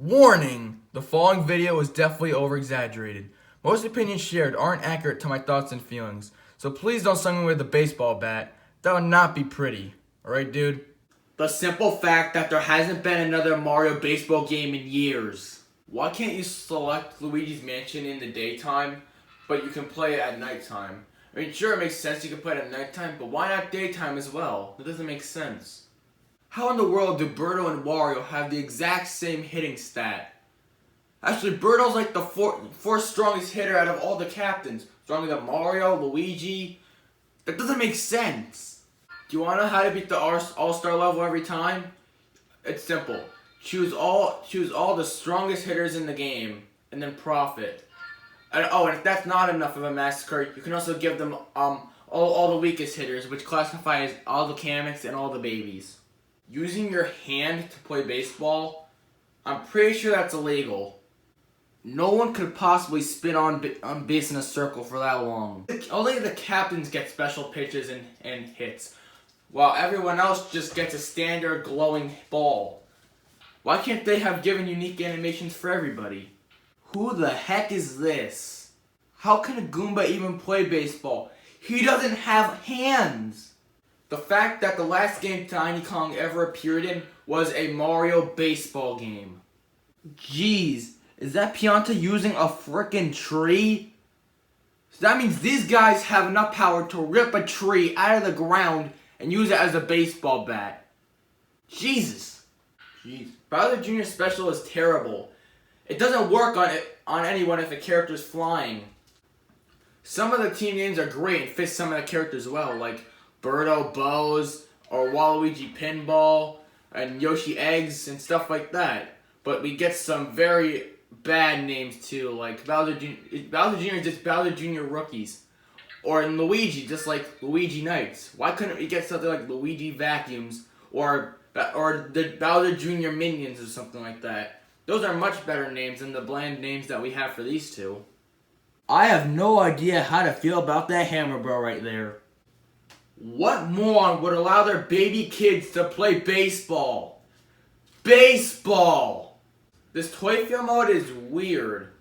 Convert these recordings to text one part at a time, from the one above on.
Warning! The following video is definitely over-exaggerated. Most opinions shared aren't accurate to my thoughts and feelings, so please don't stung me with a baseball bat. That would not be pretty. Alright, dude? The simple fact that there hasn't been another Mario baseball game in years. Why can't you select Luigi's Mansion in the daytime, but you can play it at nighttime? I mean, sure, it makes sense you can play it at nighttime, but why not daytime as well? That doesn't make sense. How in the world do Birdo and Wario have the exact same hitting stat? Actually, Birdo's like the fourth strongest hitter out of all the captains. Stronger than Mario, Luigi. That doesn't make sense. Do you want to know how to beat the All-Star level every time? It's simple. Choose all the strongest hitters in the game, and then profit. And if that's not enough of a massacre, you can also give them all the weakest hitters, which classify as all the Kameks and all the babies. Using your hand to play baseball, I'm pretty sure that's illegal. No one could possibly spin on base in a circle for that long. Only the captains get special pitches and hits, while everyone else just gets a standard glowing ball. Why can't they have given unique animations for everybody? Who the heck is this? How can a Goomba even play baseball? He doesn't have hands! The fact that the last game Tiny Kong ever appeared in was a Mario baseball game. Jeez, is that Pianta using a frickin' tree? So that means these guys have enough power to rip a tree out of the ground and use it as a baseball bat. Jesus. Jeez. Bowser Jr. Special is terrible. It doesn't work on anyone if a character is flying. Some of the team names are great and fit some of the characters well, like Birdo Bows, or Waluigi Pinball, and Yoshi Eggs, and stuff like that. But we get some very bad names too, like Bowser Jr. is just Bowser Jr. Rookies. Or in Luigi, just like Luigi Knights. Why couldn't we get something like Luigi Vacuums, or the Bowser Jr. Minions, or something like that? Those are much better names than the bland names that we have for these two. I have no idea how to feel about that Hammer Bro right there. What moron would allow their baby kids to play baseball? Baseball! This toy field mode is weird.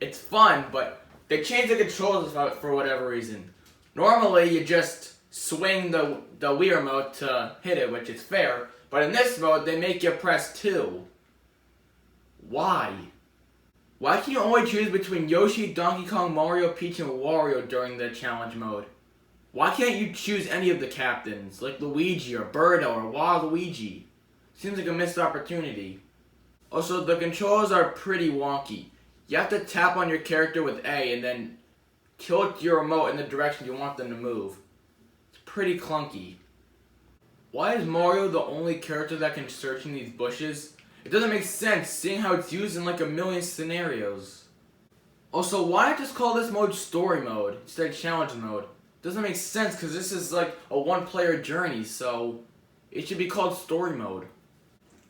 It's fun, but they changed the controls for whatever reason. Normally, you just swing the Wii remote to hit it, which is fair. But in this mode, they make you press 2. Why? Why can you only choose between Yoshi, Donkey Kong, Mario, Peach, and Wario during the challenge mode? Why can't you choose any of the captains, like Luigi or Birdo or Waluigi? Seems like a missed opportunity. Also, the controls are pretty wonky. You have to tap on your character with A and then tilt your remote in the direction you want them to move. It's pretty clunky. Why is Mario the only character that can search in these bushes? It doesn't make sense, seeing how it's used in like a million scenarios. Also, why not just call this mode Story Mode instead of Challenge Mode? Doesn't make sense because this is like a one-player journey, so it should be called Story Mode.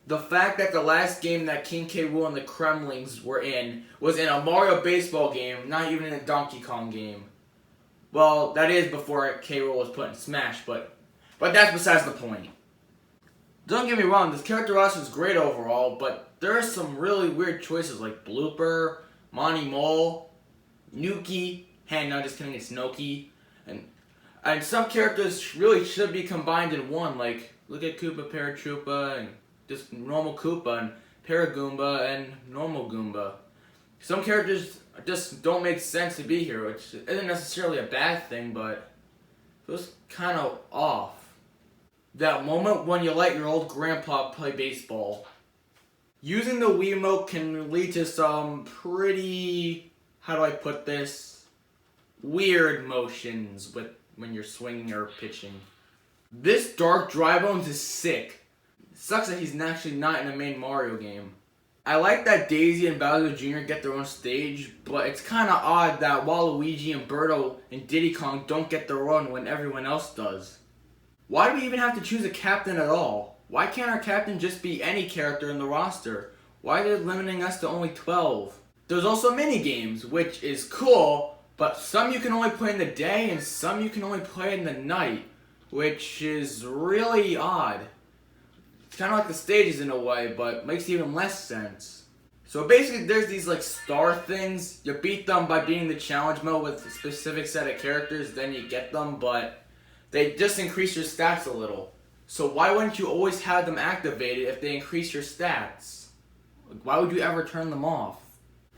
The fact that the last game that King K. Rool and the Kremlings were in was in a Mario baseball game, not even in a Donkey Kong game. Well, that is before K. Rool was put in Smash, but that's besides the point. Don't get me wrong, this character roster is great overall, but there are some really weird choices like Blooper, Monty Mole, Nuki, no, just kidding, it's Noki. And some characters really should be combined in one, like, look at Koopa Paratroopa, and just normal Koopa, and Paragoomba, and normal Goomba. Some characters just don't make sense to be here, which isn't necessarily a bad thing, but it was kind of off. That moment when you let your old grandpa play baseball. Using the Wii remote can lead to some pretty, how do I put this, weird motions when you're swinging or pitching. This Dark Dry Bones is sick. It sucks that he's actually not in the main Mario game. I like that Daisy and Bowser Jr. get their own stage, but it's kinda odd that Waluigi and Birdo and Diddy Kong don't get their own when everyone else does. Why do we even have to choose a captain at all? Why can't our captain just be any character in the roster? Why are they limiting us to only 12? There's also mini games, which is cool, but some you can only play in the day and some you can only play in the night, which is really odd. It's kind of like the stages in a way, but makes even less sense. So basically, there's these like star things. You beat them by beating the challenge mode with a specific set of characters, then you get them, but they just increase your stats a little. So why wouldn't you always have them activated if they increase your stats? Like, why would you ever turn them off?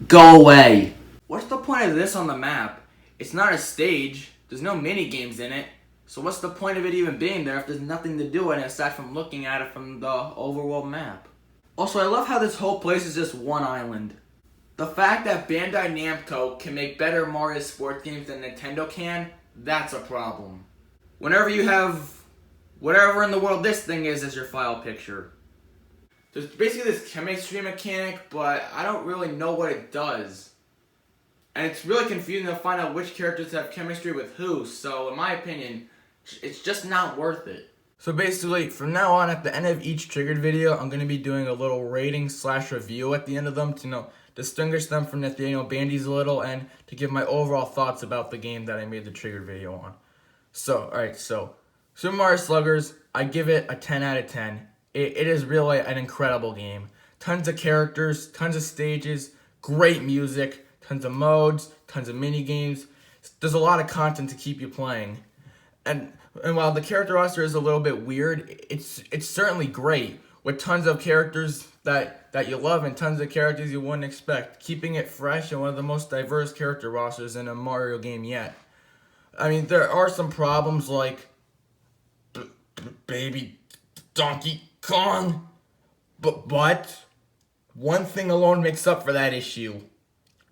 Go away. What's the point of this on the map? It's not a stage. There's no mini games in it. So what's the point of it even being there if there's nothing to do in it aside from looking at it from the overworld map? Also, I love how this whole place is just one island. The fact that Bandai Namco can make better Mario sports games than Nintendo can, that's a problem. Whenever you have whatever in the world this thing is as your file picture. There's basically this chemistry mechanic, but I don't really know what it does. And it's really confusing to find out which characters have chemistry with who, so in my opinion, it's just not worth it. So basically, from now on, at the end of each triggered video, I'm going to be doing a little rating / review at the end of them to distinguish them from Nathaniel Bandy's a little and to give my overall thoughts about the game that I made the triggered video on. So, alright, so Super Mario Sluggers, I give it a 10 out of 10. It is really an incredible game. Tons of characters, tons of stages, great music, tons of modes, tons of mini games. There's a lot of content to keep you playing. And while the character roster is a little bit weird, it's certainly great with tons of characters that you love and tons of characters you wouldn't expect, keeping it fresh and one of the most diverse character rosters in a Mario game yet. I mean, there are some problems like Baby Donkey Kong, but one thing alone makes up for that issue.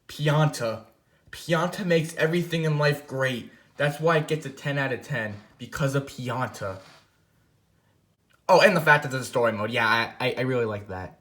Pianta. Pianta makes everything in life great. That's why it gets a 10 out of 10, because of Pianta. Oh, and the fact that there's a story mode. Yeah, I really like that.